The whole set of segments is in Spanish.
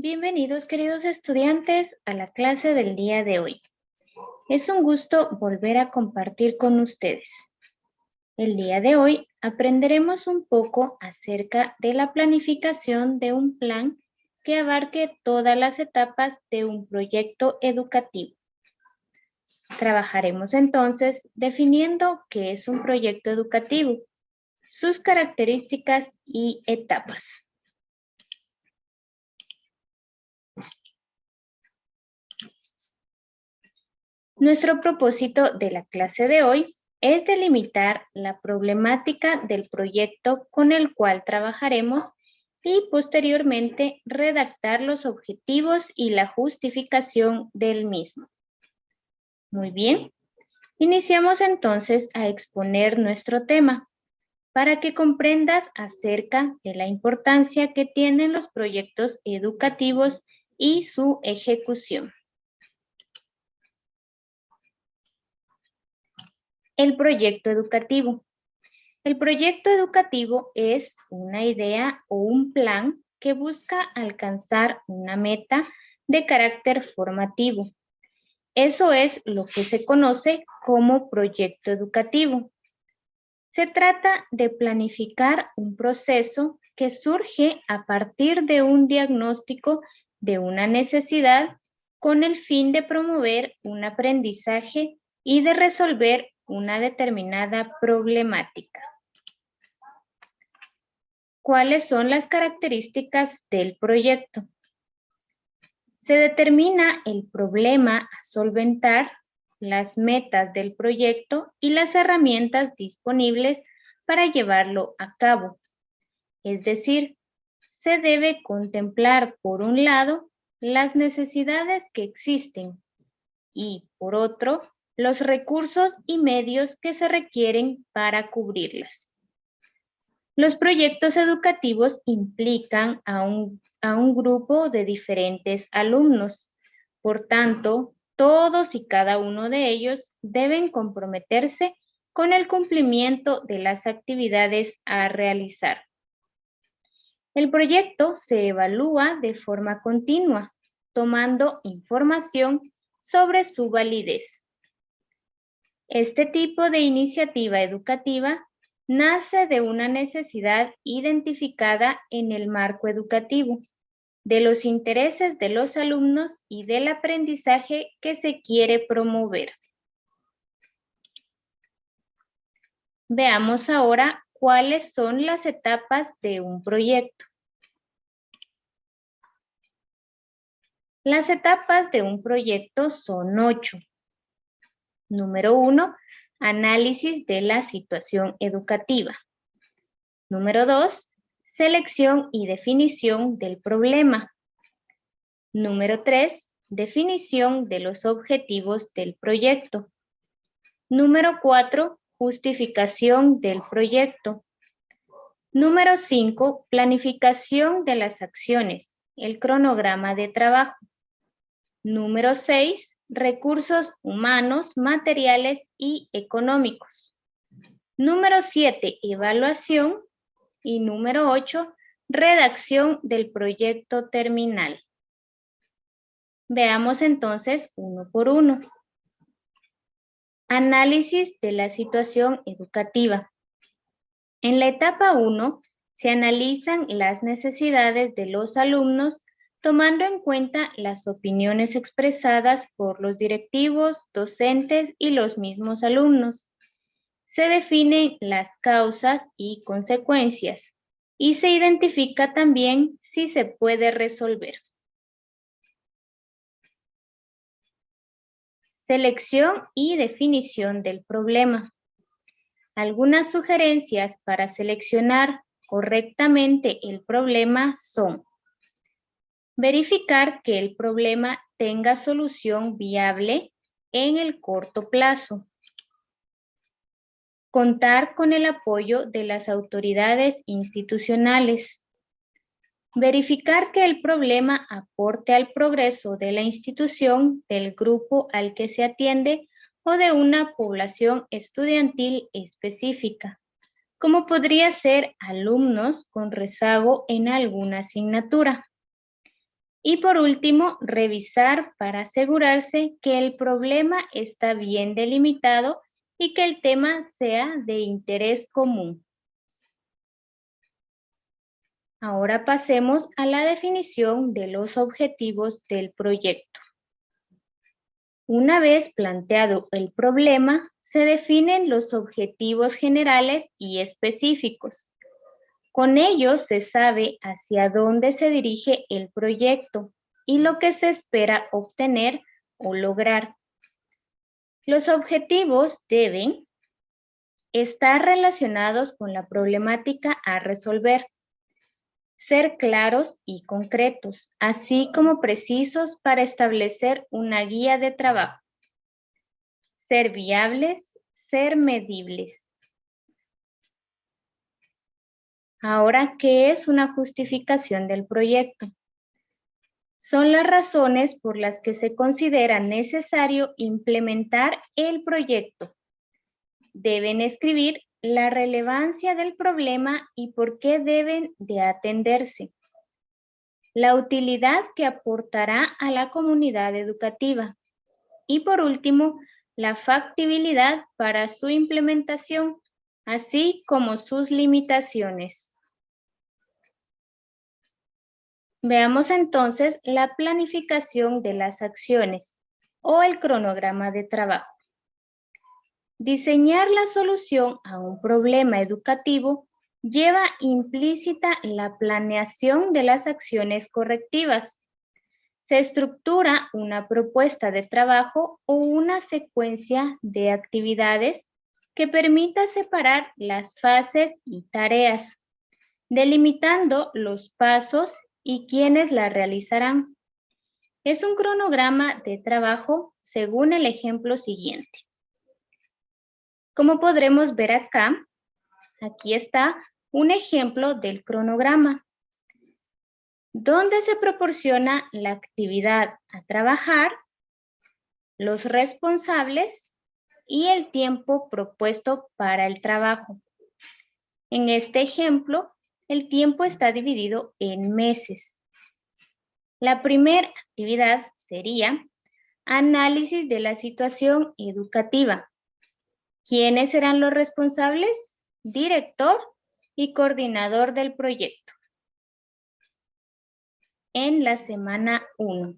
Bienvenidos, queridos estudiantes, a la clase del día de hoy. Es un gusto volver a compartir con ustedes. El día de hoy aprenderemos un poco acerca de la planificación de un plan que abarque todas las etapas de un proyecto educativo. Trabajaremos entonces definiendo qué es un proyecto educativo, sus características y etapas. Nuestro propósito de la clase de hoy es delimitar la problemática del proyecto con el cual trabajaremos y posteriormente redactar los objetivos y la justificación del mismo. Muy bien, iniciamos entonces a exponer nuestro tema para que comprendas acerca de la importancia que tienen los proyectos educativos y su ejecución. El proyecto educativo. El proyecto educativo es una idea o un plan que busca alcanzar una meta de carácter formativo. Eso es lo que se conoce como proyecto educativo. Se trata de planificar un proceso que surge a partir de un diagnóstico de una necesidad con el fin de promover un aprendizaje y de resolver una determinada problemática. ¿Cuáles son las características del proyecto? Se determina el problema a solventar, las metas del proyecto y las herramientas disponibles para llevarlo a cabo. Es decir, se debe contemplar, por un lado, las necesidades que existen y, por otro, los recursos y medios que se requieren para cubrirlas. Los proyectos educativos implican a un grupo de diferentes alumnos. Por tanto, todos y cada uno de ellos deben comprometerse con el cumplimiento de las actividades a realizar. El proyecto se evalúa de forma continua, tomando información sobre su validez. Este tipo de iniciativa educativa nace de una necesidad identificada en el marco educativo, de los intereses de los alumnos y del aprendizaje que se quiere promover. Veamos ahora cuáles son las etapas de un proyecto. Las etapas de un proyecto son 8. Número 1, análisis de la situación educativa. Número 2, selección y definición del problema. Número 3, definición de los objetivos del proyecto. Número 4, justificación del proyecto. Número 5, planificación de las acciones, el cronograma de trabajo. Número 6, recursos humanos, materiales y económicos. Número 7, evaluación. Y número 8, redacción del proyecto terminal. Veamos entonces uno por uno. Análisis de la situación educativa. En la etapa 1 se analizan las necesidades de los alumnos tomando en cuenta las opiniones expresadas por los directivos, docentes y los mismos alumnos. Se definen las causas y consecuencias y se identifica también si se puede resolver. Selección y definición del problema. Algunas sugerencias para seleccionar correctamente el problema son: verificar que el problema tenga solución viable en el corto plazo. Contar con el apoyo de las autoridades institucionales. Verificar que el problema aporte al progreso de la institución, del grupo al que se atiende o de una población estudiantil específica, como podría ser alumnos con rezago en alguna asignatura. Y por último, revisar para asegurarse que el problema está bien delimitado y que el tema sea de interés común. Ahora pasemos a la definición de los objetivos del proyecto. Una vez planteado el problema, se definen los objetivos generales y específicos. Con ellos se sabe hacia dónde se dirige el proyecto y lo que se espera obtener o lograr. Los objetivos deben estar relacionados con la problemática a resolver, ser claros y concretos, así como precisos para establecer una guía de trabajo, ser viables, ser medibles. Ahora, ¿qué es una justificación del proyecto? Son las razones por las que se considera necesario implementar el proyecto. Deben escribir la relevancia del problema y por qué deben de atenderse. La utilidad que aportará a la comunidad educativa. Y por último, la factibilidad para su implementación, así como sus limitaciones. Veamos entonces la planificación de las acciones o el cronograma de trabajo. Diseñar la solución a un problema educativo lleva implícita la planeación de las acciones correctivas. Se estructura una propuesta de trabajo o una secuencia de actividades que permita separar las fases y tareas, delimitando los pasos y quiénes la realizarán. Es un cronograma de trabajo según el ejemplo siguiente. Como podremos ver acá, aquí está un ejemplo del cronograma, donde se proporciona la actividad a trabajar, los responsables y el tiempo propuesto para el trabajo. En este ejemplo, el tiempo está dividido en meses. La primera actividad sería análisis de la situación educativa. ¿Quiénes serán los responsables? Director y coordinador del proyecto. En la semana 1.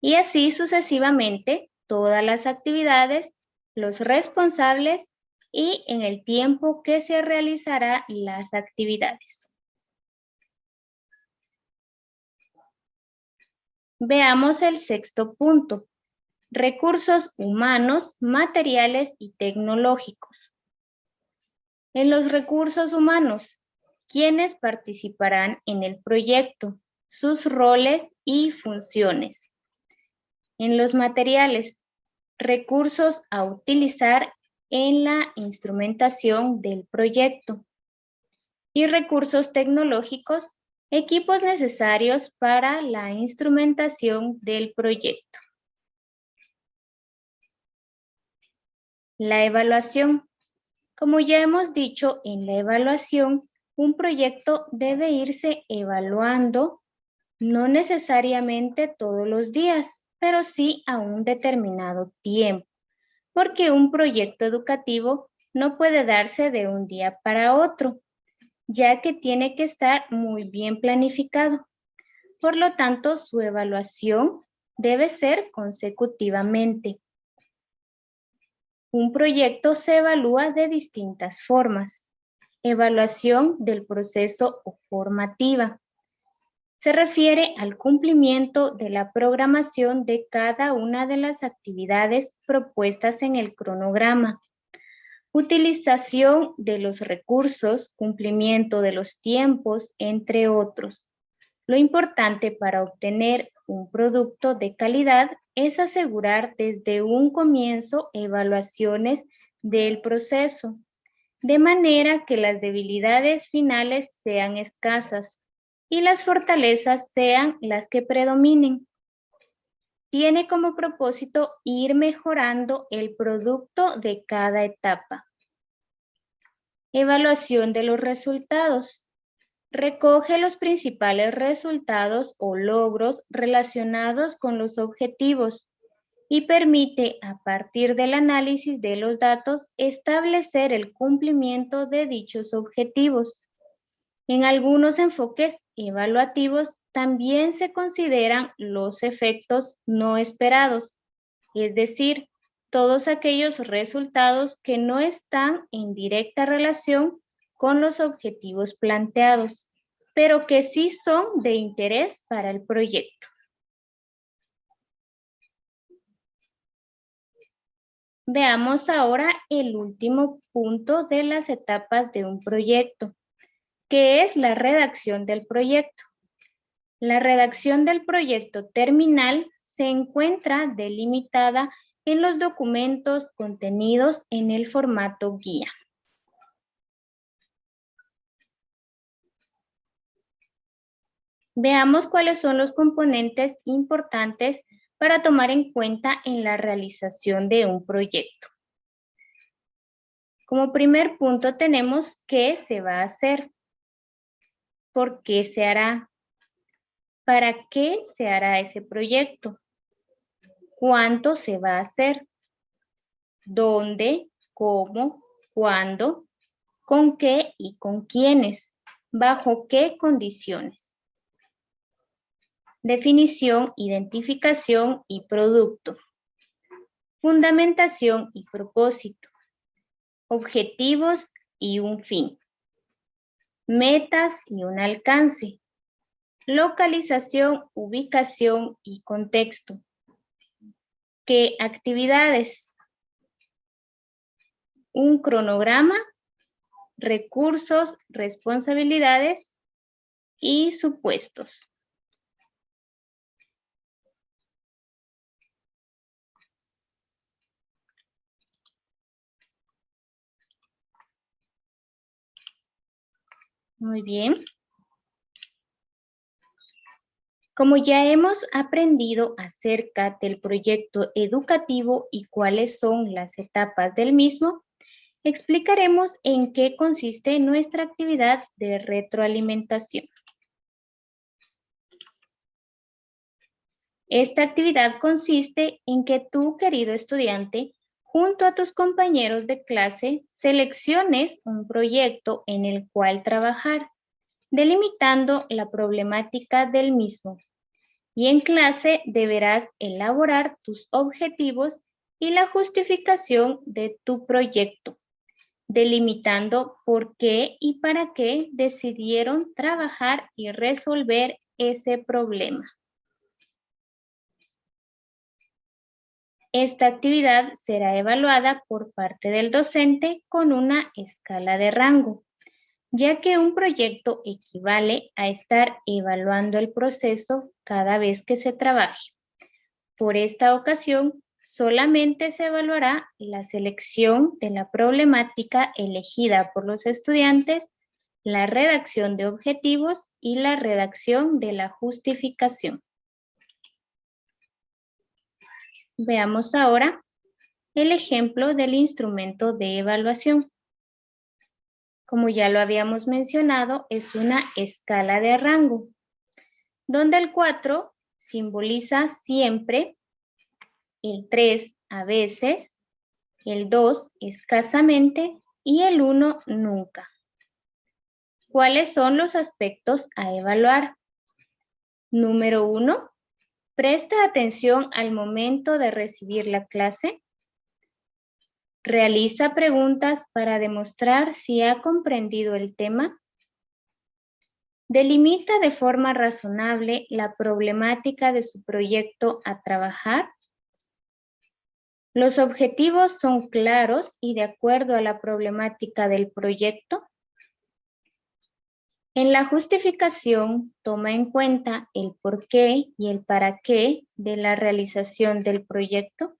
Y así sucesivamente, todas las actividades, los responsables y en el tiempo que se realizará las actividades. Veamos el sexto punto. Recursos humanos, materiales y tecnológicos. En los recursos humanos, ¿quiénes participarán en el proyecto? Sus roles y funciones. En los materiales, recursos a utilizar en la instrumentación del proyecto. Y recursos tecnológicos, equipos necesarios para la instrumentación del proyecto. La evaluación. Como ya hemos dicho, en la evaluación, un proyecto debe irse evaluando, no necesariamente todos los días, pero sí a un determinado tiempo, porque un proyecto educativo no puede darse de un día para otro, ya que tiene que estar muy bien planificado. Por lo tanto, su evaluación debe ser consecutivamente. Un proyecto se evalúa de distintas formas. Evaluación del proceso o formativa. Se refiere al cumplimiento de la programación de cada una de las actividades propuestas en el cronograma. Utilización de los recursos, cumplimiento de los tiempos, entre otros. Lo importante para obtener un producto de calidad es asegurar desde un comienzo evaluaciones del proceso, de manera que las debilidades finales sean escasas y las fortalezas sean las que predominen. Tiene como propósito ir mejorando el producto de cada etapa. Evaluación de los resultados. Recoge los principales resultados o logros relacionados con los objetivos y permite, a partir del análisis de los datos, establecer el cumplimiento de dichos objetivos. En algunos enfoques evaluativos también se consideran los efectos no esperados, es decir, todos aquellos resultados que no están en directa relación con los objetivos planteados, pero que sí son de interés para el proyecto. Veamos ahora el último punto de las etapas de un proyecto, que es la redacción del proyecto. La redacción del proyecto terminal se encuentra delimitada en los documentos contenidos en el formato guía. Veamos cuáles son los componentes importantes para tomar en cuenta en la realización de un proyecto. Como primer punto tenemos qué se va a hacer, por qué se hará, para qué se hará ese proyecto, cuánto se va a hacer, dónde, cómo, cuándo, con qué y con quiénes, bajo qué condiciones. Definición, identificación y producto. Fundamentación y propósito. Objetivos y un fin. Metas y un alcance. Localización, ubicación y contexto. ¿Qué actividades? Un cronograma, recursos, responsabilidades y supuestos. Muy bien. Como ya hemos aprendido acerca del proyecto educativo y cuáles son las etapas del mismo, explicaremos en qué consiste nuestra actividad de retroalimentación. Esta actividad consiste en que tú, querido estudiante, junto a tus compañeros de clase, selecciones un proyecto en el cual trabajar, delimitando la problemática del mismo. Y en clase deberás elaborar tus objetivos y la justificación de tu proyecto, delimitando por qué y para qué decidieron trabajar y resolver ese problema. Esta actividad será evaluada por parte del docente con una escala de rango, ya que un proyecto equivale a estar evaluando el proceso cada vez que se trabaje. Por esta ocasión, solamente se evaluará la selección de la problemática elegida por los estudiantes, la redacción de objetivos y la redacción de la justificación. Veamos ahora el ejemplo del instrumento de evaluación. Como ya lo habíamos mencionado, es una escala de rango, donde el 4 simboliza siempre, el 3 a veces, el 2 escasamente y el 1 nunca. ¿Cuáles son los aspectos a evaluar? Número 1, presta atención al momento de recibir la clase. Realiza preguntas para demostrar si ha comprendido el tema. Delimita de forma razonable la problemática de su proyecto a trabajar. Los objetivos son claros y de acuerdo a la problemática del proyecto. En la justificación, toma en cuenta el por qué y el para qué de la realización del proyecto.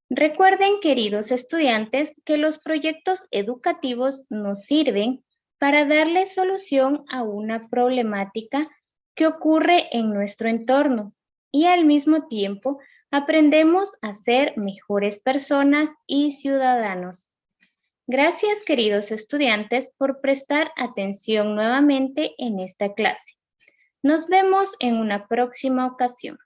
Recuerden, queridos estudiantes, que los proyectos educativos nos sirven para darle solución a una problemática que ocurre en nuestro entorno y al mismo tiempo aprendemos a ser mejores personas y ciudadanos. Gracias, queridos estudiantes, por prestar atención nuevamente en esta clase. Nos vemos en una próxima ocasión.